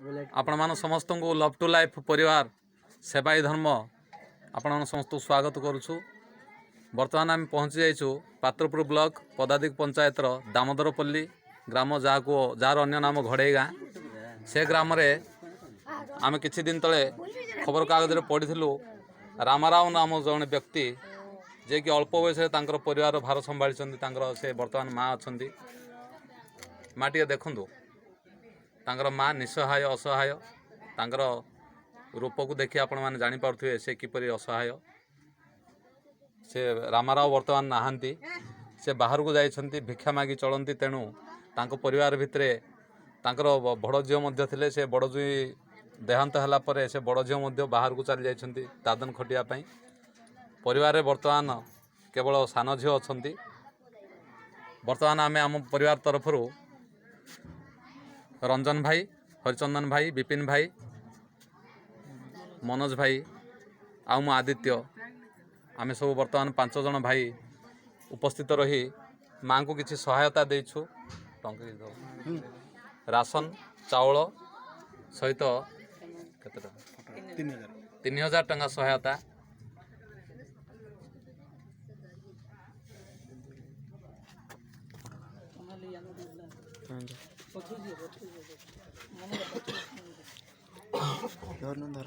आपण मान समस्त को लव टू लाइफ परिवार सेवाई धर्म आपण समस्त स्वागत करुछु। बर्तमान आम पहुँची जाइछु पात्रपुर ब्लॉक पदातिक पंचायत दामोदरपल्ली ग्राम जार अन्य नाम घड़े गाँ। से ग्राम रे आम किछि दिन तले खबर कागज पढ़ी रामाराव नाम जड़े व्यक्ति जे कि अल्प बयस परिवार भार संभाली से बर्तमान माँ अच्छा माँ टे देखु तांकर माँ निसहाय असहाय तांकर रूप को देखि आपण माने जानि पारुथिबे से किपरि असहाय। से रामाराव वर्तमान नाहांती से बाहर को जाइछंती भिक्षा मागी चलंती। तेणु तांको परिवार भितरे तांकर बड़ झियो मध्य थिले। से बड़ जुई देहांत हला परे से बड़ झियो मध्य बाहर को चली जाइछंती दादन खटिया पई। परिवार रे वर्तमान केवल सान झियो अछंती। वर्तमान आमे आम परिवार तरफरु रंजन भाई, हरिचंदन भाई, विपिन भाई, मनोज भाई आउ मो आदित्य आमे सब वर्तमान 5 जन भाई उपस्थित रही माँ को किसी सहायता देछु। राशन चाउल सहित 3000 टंका सहायता। धर